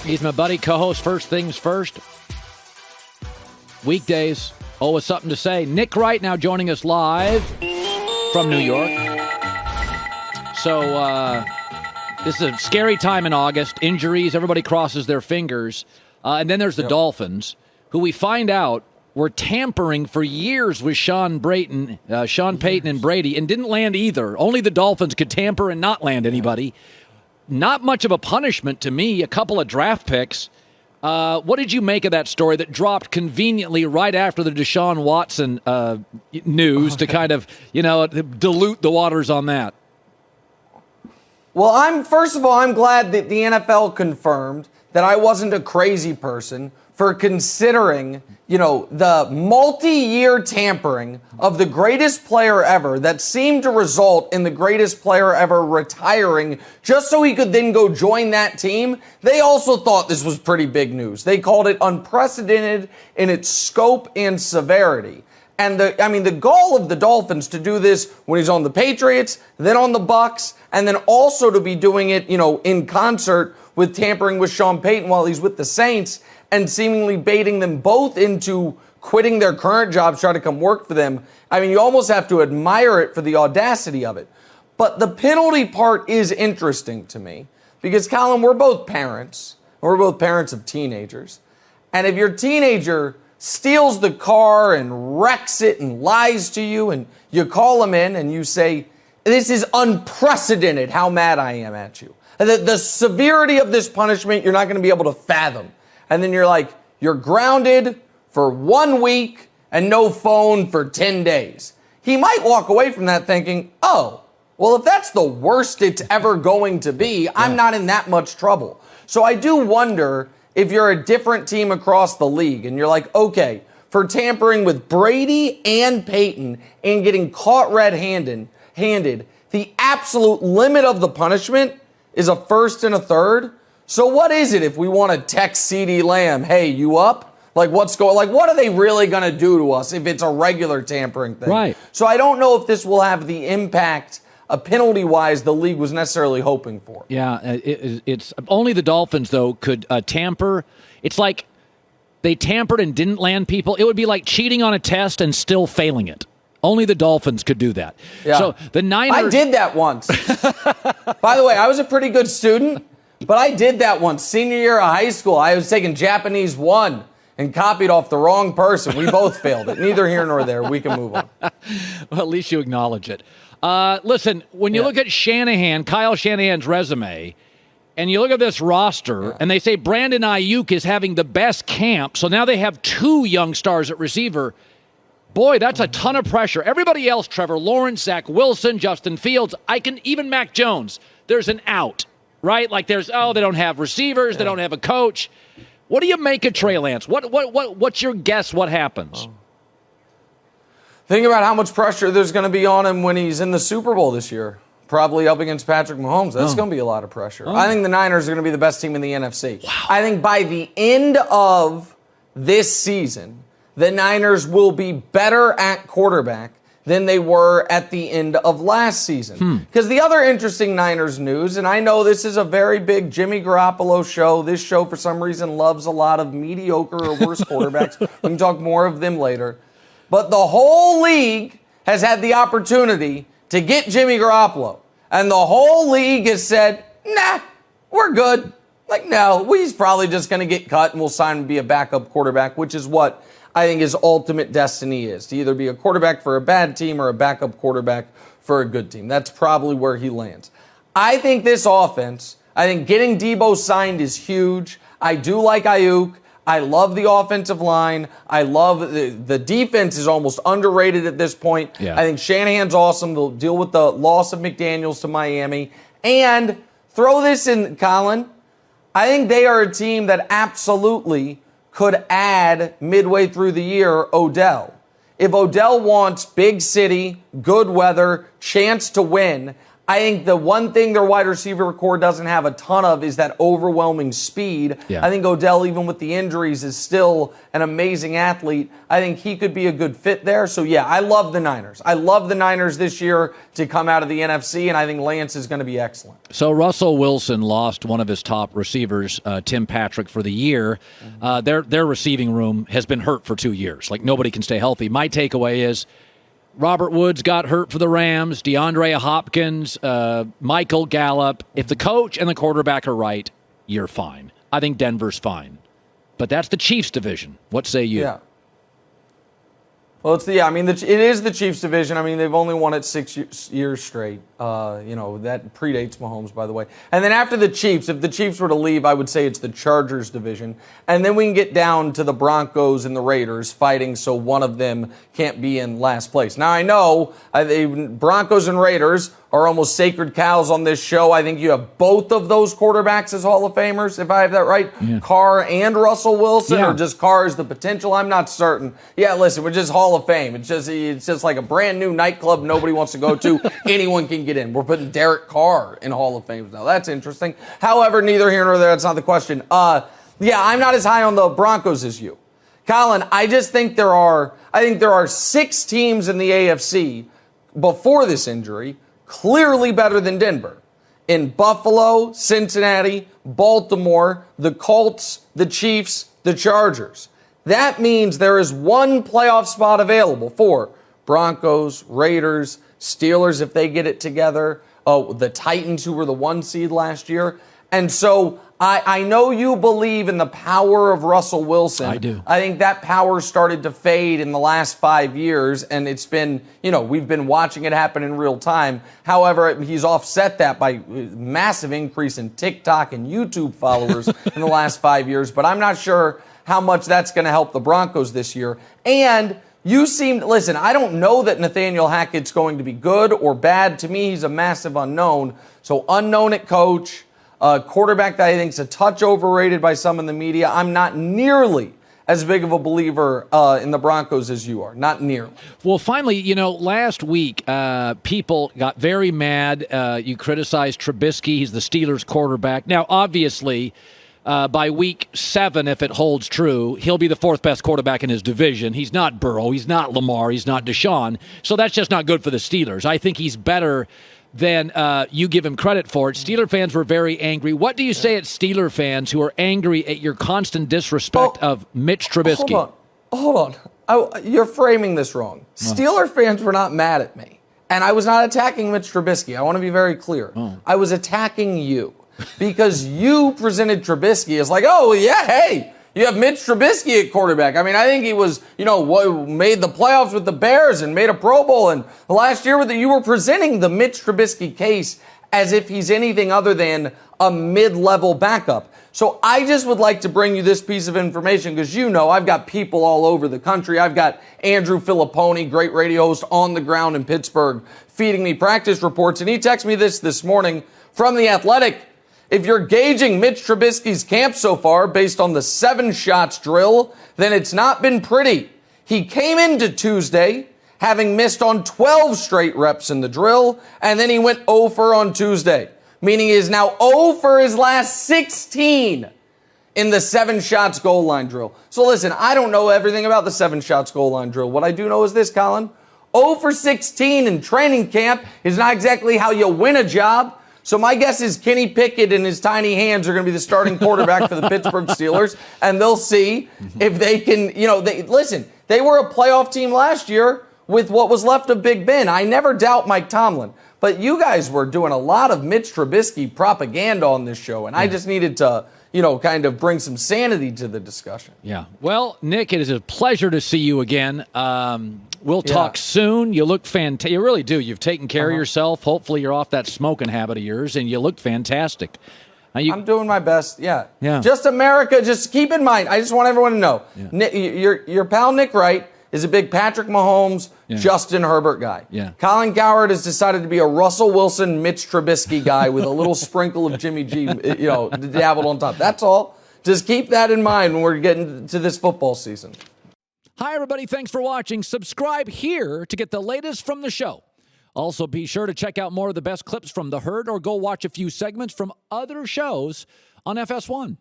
He's my buddy, co-host, First Things First. Weekdays, always something to say. Nick Wright now joining us live from New York. So this is a scary time in August. Injuries, everybody crosses their fingers. And then there's the Dolphins, who we find out were tampering for years with Sean Payton and Brady, and didn't land either. Only the Dolphins could tamper and not land anybody. Not much of a punishment to me, a couple of draft picks. What did you make of that story that dropped conveniently right after the Deshaun Watson news to kind of, dilute the waters on that? Well, first of all, I'm glad that the NFL confirmed that I wasn't a crazy person for considering, the multi-year tampering of the greatest player ever that seemed to result in the greatest player ever retiring just so he could then go join that team. They also thought this was pretty big news. They called it unprecedented in its scope and severity. And the goal of the Dolphins to do this when he's on the Patriots, then on the Bucs, and then also to be doing it, in concert with tampering with Sean Payton while he's with the Saints and seemingly baiting them both into quitting their current jobs, trying to come work for them. You almost have to admire it for the audacity of it. But the penalty part is interesting to me because, Colin, we're both parents. We're both parents of teenagers. And if your teenager steals the car and wrecks it and lies to you and you call them in and you say, this is unprecedented how mad I am at you. The severity of this punishment, you're not going to be able to fathom. And then you're like, you're grounded for 1 week and no phone for 10 days. He might walk away from that thinking, oh, well, if that's the worst it's ever going to be, I'm not in that much trouble. So I do wonder if you're a different team across the league and you're like, okay, for tampering with Brady and Peyton and getting caught red-handed, the absolute limit of the punishment is a first and a third. So what is it if we want to text CeeDee Lamb, hey, you up? What are they really going to do to us if it's a regular tampering thing? Right. So I don't know if this will have the impact penalty-wise the league was necessarily hoping for. Yeah, it's only the Dolphins, though, could tamper. It's like they tampered and didn't land people. It would be like cheating on a test and still failing it. Only the Dolphins could do that. Yeah. So the Niners... I did that once. By the way, I was a pretty good student, but I did that once. Senior year of high school, I was taking Japanese 1 and copied off the wrong person. We both failed it. Neither here nor there. We can move on. Well, at least you acknowledge it. Listen, when you look at Kyle Shanahan's resume, and you look at this roster, and they say Brandon Ayuk is having the best camp, so now they have 2 young stars at receiver. Boy, that's a ton of pressure. Everybody else, Trevor Lawrence, Zach Wilson, Justin Fields, even Mac Jones, there's an out, right? Like they don't have receivers, they don't have a coach. What do you make of Trey Lance? What's your guess what happens? Think about how much pressure there's going to be on him when he's in the Super Bowl this year. Probably up against Patrick Mahomes. That's going to be a lot of pressure. I think the Niners are going to be the best team in the NFC. Wow. I think by the end of this season, the Niners will be better at quarterback than they were at the end of last season. Because the other interesting Niners news, and I know this is a very big Jimmy Garoppolo show. This show, for some reason, loves a lot of mediocre or worse quarterbacks. We can talk more of them later. But the whole league has had the opportunity to get Jimmy Garoppolo. And the whole league has said, nah, we're good. No, he's probably just going to get cut and we'll sign him to be a backup quarterback, which is what I think his ultimate destiny is, to either be a quarterback for a bad team or a backup quarterback for a good team. That's probably where he lands. I think this offense, getting Debo signed is huge. I do like Ayuk. I love the offensive line. I love the defense is almost underrated at this point. Yeah. I think Shanahan's awesome. They'll deal with the loss of McDaniels to Miami. And throw this in, Colin. I think they are a team that absolutely could add midway through the year Odell. If Odell wants big city, good weather, chance to win, I think the one thing their wide receiver core doesn't have a ton of is that overwhelming speed. Yeah. I think Odell, even with the injuries, is still an amazing athlete. I think he could be a good fit there. So, yeah, I love the Niners. I love the Niners this year to come out of the NFC, and I think Lance is going to be excellent. So Russell Wilson lost one of his top receivers, Tim Patrick, for the year. Their receiving room has been hurt for 2 years. Like, nobody can stay healthy. My takeaway is Robert Woods got hurt for the Rams, DeAndre Hopkins, Michael Gallup. If the coach and the quarterback are right, you're fine. I think Denver's fine. But that's the Chiefs division. What say you? Yeah. Well, it is the Chiefs division. I mean, they've only won it 6 years straight. That predates Mahomes, by the way. And then after the Chiefs, if the Chiefs were to leave, I would say it's the Chargers division. And then we can get down to the Broncos and the Raiders fighting so one of them can't be in last place. Now, I know Broncos and Raiders are almost sacred cows on this show. I think you have both of those quarterbacks as Hall of Famers, if I have that right. Yeah. Carr and Russell Wilson, or just Carr is the potential? I'm not certain. Yeah, listen, we're just Hall of Fame. It's just like a brand new nightclub nobody wants to go to. Anyone can get in. We're putting Derek Carr in Hall of Fame now. That's interesting. However, neither here nor there. That's not the question. I'm not as high on the Broncos as you. Colin, I just think there are 6 teams in the AFC before this injury clearly better than Denver. In Buffalo, Cincinnati, Baltimore, the Colts, the Chiefs, the Chargers. That means there is one playoff spot available for Broncos, Raiders, Steelers if they get it together, the Titans who were the 1 seed last year. And so I know you believe in the power of Russell Wilson. I do. I think that power started to fade in the last 5 years, and it's been, we've been watching it happen in real time. However, he's offset that by massive increase in TikTok and YouTube followers in the last 5 years. But I'm not sure how much that's going to help the Broncos this year. And listen, I don't know that Nathaniel Hackett's going to be good or bad. To me, he's a massive unknown. So unknown at coach. Quarterback that I think is a touch overrated by some in the media. I'm not nearly as big of a believer in the Broncos as you are. Not nearly. Well, finally, last week, people got very mad. You criticized Trubisky. He's the Steelers quarterback. Now, obviously, by week 7, if it holds true, he'll be the 4th best quarterback in his division. He's not Burrow. He's not Lamar. He's not Deshaun. So that's just not good for the Steelers. I think he's better than you give him credit for it. Steeler fans were very angry. What do you say at Steeler fans who are angry at your constant disrespect of Mitch Trubisky? Hold on. You're framing this wrong. Steeler fans were not mad at me. And I was not attacking Mitch Trubisky. I want to be very clear. I was attacking you because you presented Trubisky as like, oh, yeah, hey, you have Mitch Trubisky at quarterback. I mean, I think he was, made the playoffs with the Bears and made a Pro Bowl. And last year you were presenting the Mitch Trubisky case as if he's anything other than a mid-level backup. So I just would like to bring you this piece of information because I've got people all over the country. I've got Andrew Filipponi, great radio host on the ground in Pittsburgh, feeding me practice reports. And he texted me this morning from The Athletic. If you're gauging Mitch Trubisky's camp so far based on the 7 shots drill, then it's not been pretty. He came into Tuesday having missed on 12 straight reps in the drill, and then he went 0 for on Tuesday, meaning he is now 0 for his last 16 in the 7 shots goal line drill. So listen, I don't know everything about the 7 shots goal line drill. What I do know is this, Colin. 0 for 16 in training camp is not exactly how you win a job. So my guess is Kenny Pickett and his tiny hands are going to be the starting quarterback for the Pittsburgh Steelers, and they'll see if they can, they were a playoff team last year with what was left of Big Ben. I never doubt Mike Tomlin, but you guys were doing a lot of Mitch Trubisky propaganda on this show, and I just needed to, kind of bring some sanity to the discussion. Yeah. Well, Nick, it is a pleasure to see you again. We'll talk soon. You look fantastic. You really do. You've taken care of yourself. Hopefully you're off that smoking habit of yours, and you look fantastic. I'm doing my best, yeah. Just America, just keep in mind, I just want everyone to know, Nick, your pal Nick Wright is a big Patrick Mahomes, Justin Herbert guy. Colin Cowherd has decided to be a Russell Wilson, Mitch Trubisky guy with a little sprinkle of Jimmy G, dabbled on top. That's all. Just keep that in mind when we're getting to this football season. Hi, everybody. Thanks for watching. Subscribe here to get the latest from the show. Also, be sure to check out more of the best clips from The Herd or go watch a few segments from other shows on FS1.